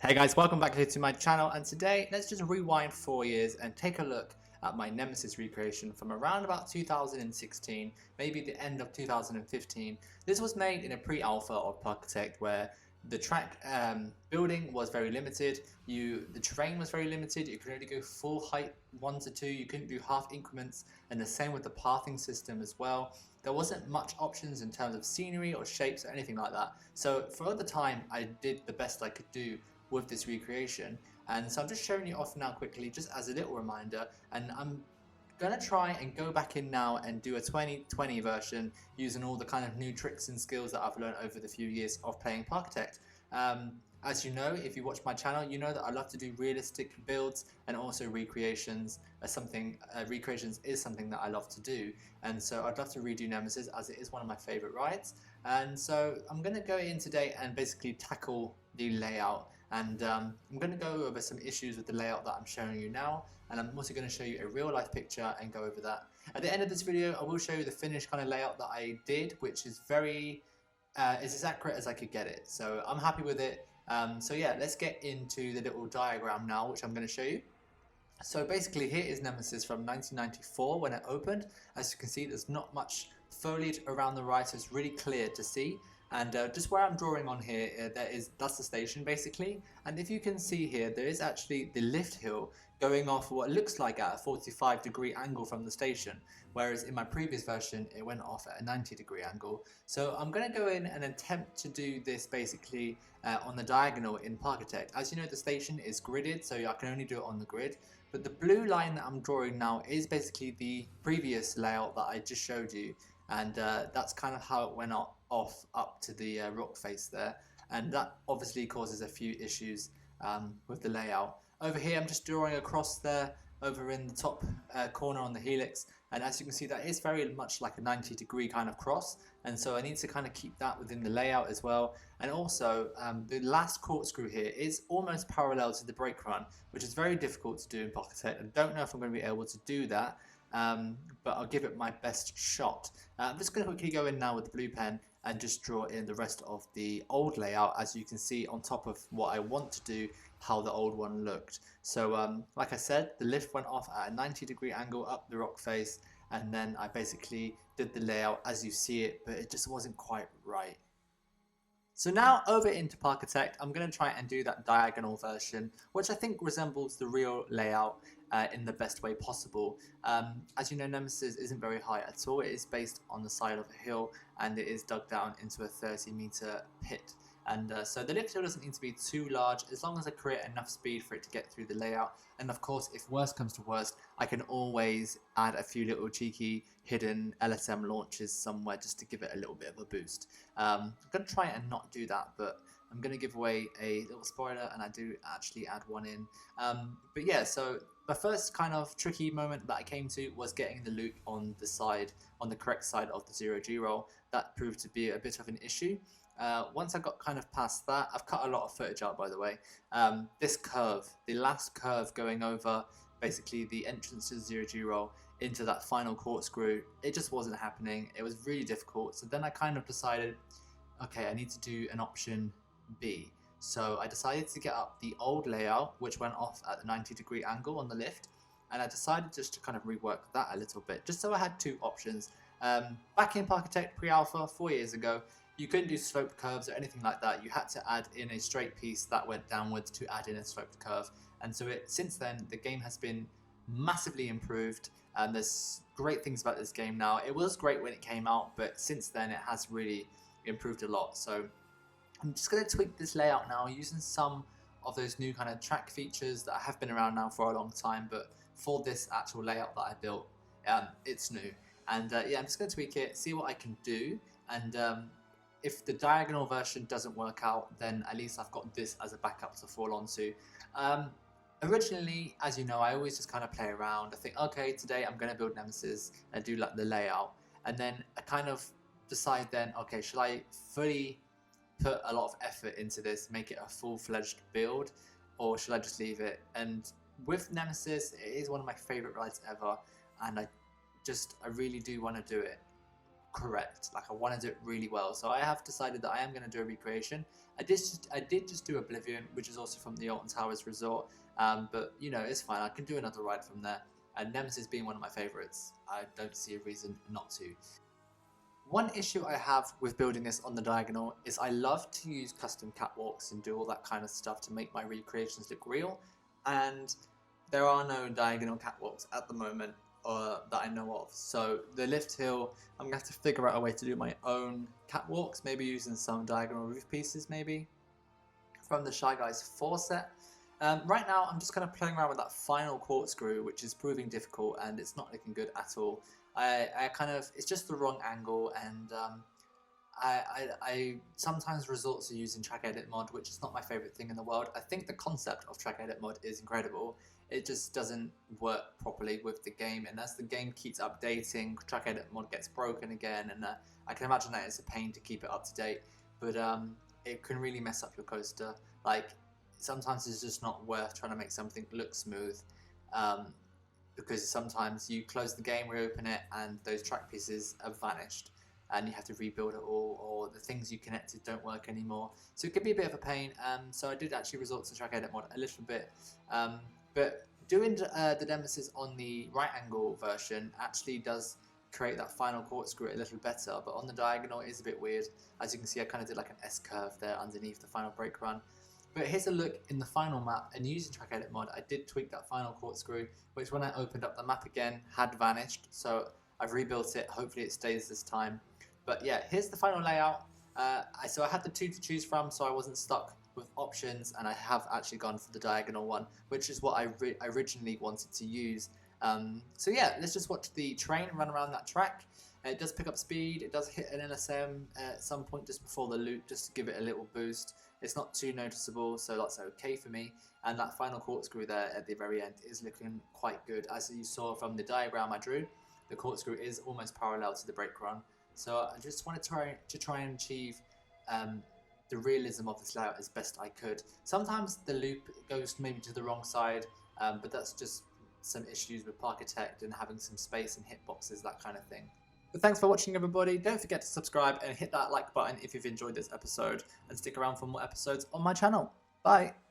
Hey guys, welcome back to my channel, and today let's just rewind 4 years and take a look at my Nemesis recreation from around about 2016, maybe the end of 2015. This was made in a pre-alpha of Parkitect where the track building was very limited, the terrain was very limited, you could only go full height 1 to 2, you couldn't do half increments, and the same with the pathing system as well. There wasn't much options in terms of scenery or shapes or anything like that. So for the time, I did the best I could do with this recreation, and so I'm just showing you off now quickly just as a little reminder, and I'm gonna try and go back in now and do a 2020 version using all the kind of new tricks and skills that I've learned over the few years of playing Parkitect. As you know, if you watch my channel, you know that I love to do realistic builds and also recreations. Recreations is something that I love to do, and so I'd love to redo Nemesis as it is one of my favorite rides. And so I'm going to go in today and basically tackle the layout, and I'm going to go over some issues with the layout that I'm showing you now, and I'm also going to show you a real life picture and go over that. At the end of this video, I will show you the finished kind of layout that I did, which is very is as accurate as I could get it, so I'm happy with it. So yeah, let's get into the little diagram now, which I'm going to show you. So basically here is Nemesis from 1994 when it opened. As you can see, there's not much foliage around the right, so it's really clear to see. And just where I'm drawing on here, that's the station basically. And if you can see here, there is actually the lift hill going off what looks like at a 45-degree angle from the station, whereas in my previous version it went off at a 90-degree angle. So I'm going to go in and attempt to do this basically on the diagonal in Parkitect. As you know, the station is gridded, so I can only do it on the grid. But the blue line that I'm drawing now is basically the previous layout that I just showed you, and that's kind of how it went off up to the rock face there, and that obviously causes a few issues with the layout. Over here I'm just drawing across there over in the top corner on the helix, and as you can see that is very much like a 90-degree kind of cross, and so I need to kind of keep that within the layout as well. And also the last corkscrew here is almost parallel to the brake run, which is very difficult to do in Parkitect. I don't know if I'm going to be able to do that, but I'll give it my best shot. I'm just going to quickly go in now with the blue pen and just draw in the rest of the old layout, as you can see on top of what I want to do, how the old one looked. So like I said, the lift went off at a 90-degree angle up the rock face, and then I basically did the layout as you see it, but it just wasn't quite right. So now over into Parkitect, I'm going to try and do that diagonal version, which I think resembles the real layout in the best way possible. As you know, Nemesis isn't very high at all. It is based on the side of a hill, and it is dug down into a 30-meter pit. And so the lift hill doesn't need to be too large, as long as I create enough speed for it to get through the layout. And of course, if worst comes to worst, I can always add a few little cheeky hidden LSM launches somewhere just to give it a little bit of a boost. I'm going to try and not do that, but I'm going to give away a little spoiler, and I do actually add one in. But yeah, so the first kind of tricky moment that I came to was getting the loop on the correct side of the 0G roll. That proved to be a bit of an issue. Once I got kind of past that, I've cut a lot of footage out, by the way. This curve, the last curve going over basically the entrance to the 0G roll into that final corkscrew, it just wasn't happening. It was really difficult. So then I kind of decided, okay, I need to do an option B. So I decided to get up the old layout, which went off at the 90-degree angle on the lift, and I decided just to kind of rework that a little bit, just so I had two options. Back in Parkitect pre-alpha 4 years ago, you couldn't do sloped curves or anything like that. You had to add in a straight piece that went downwards to add in a sloped curve. And so since then, the game has been massively improved, and there's great things about this game now. It was great when it came out, but since then it has really improved a lot. So I'm just going to tweak this layout now using some of those new kind of track features that have been around now for a long time, but for this actual layout that I built, it's new. And yeah, I'm just going to tweak it, see what I can do, and if the diagonal version doesn't work out, then at least I've got this as a backup to fall onto. Originally, as you know, I always just kind of play around. I think, okay, today I'm going to build Nemesis and do like the layout, and then I kind of decide then, okay, should I fully put a lot of effort into this, make it a full-fledged build, or should I just leave it? And with Nemesis, it is one of my favorite rides ever, and I really do want to do it correct. Like I want to do it really well. So I have decided that I am going to do a recreation. I did just do Oblivion, which is also from the Alton Towers resort. But you know, it's fine. I can do another ride from there. And Nemesis being one of my favorites, I don't see a reason not to. One issue I have with building this on the diagonal is I love to use custom catwalks and do all that kind of stuff to make my recreations look real, and there are no diagonal catwalks at the moment that I know of. So the lift hill, I'm going to have to figure out a way to do my own catwalks, maybe using some diagonal roof pieces maybe from the Shy Guys 4 set. Right now I'm just kind of playing around with that final corkscrew, which is proving difficult and it's not looking good at all. It's just the wrong angle, and I sometimes resort to using track edit mod, which is not my favorite thing in the world. I think the concept of track edit mod is incredible. It just doesn't work properly with the game, and as the game keeps updating, track edit mod gets broken again, and I can imagine that it's a pain to keep it up to date, but it can really mess up your coaster. Like, sometimes it's just not worth trying to make something look smooth. Because sometimes you close the game, reopen it, and those track pieces have vanished, and you have to rebuild it all, or the things you connected don't work anymore. So it can be a bit of a pain. So I did actually resort to track edit mod a little bit, but doing the Nemesis on the right angle version actually does create that final corkscrew a little better, but on the diagonal it is a bit weird. As you can see, I kind of did like an S curve there underneath the final brake run. But here's a look in the final map, and using track edit mod, I did tweak that final corkscrew, which when I opened up the map again had vanished. So I've rebuilt it. Hopefully it stays this time. But yeah, here's the final layout. So I had the two to choose from, so I wasn't stuck with options, and I have actually gone for the diagonal one, which is what I originally wanted to use. So yeah, let's just watch the train run around that track. It does pick up speed. It does hit an LSM at some point just before the loop, just to give it a little boost. It's not too noticeable, so that's okay for me. And that final corkscrew there at the very end is looking quite good. As you saw from the diagram I drew, the corkscrew is almost parallel to the brake run. So I just wanted to try and achieve the realism of this layout as best I could. Sometimes the loop goes maybe to the wrong side, but that's just some issues with Parkitect and having some space and hitboxes, that kind of thing. But thanks for watching, everybody. Don't forget to subscribe and hit that like button if you've enjoyed this episode, and stick around for more episodes on my channel. Bye!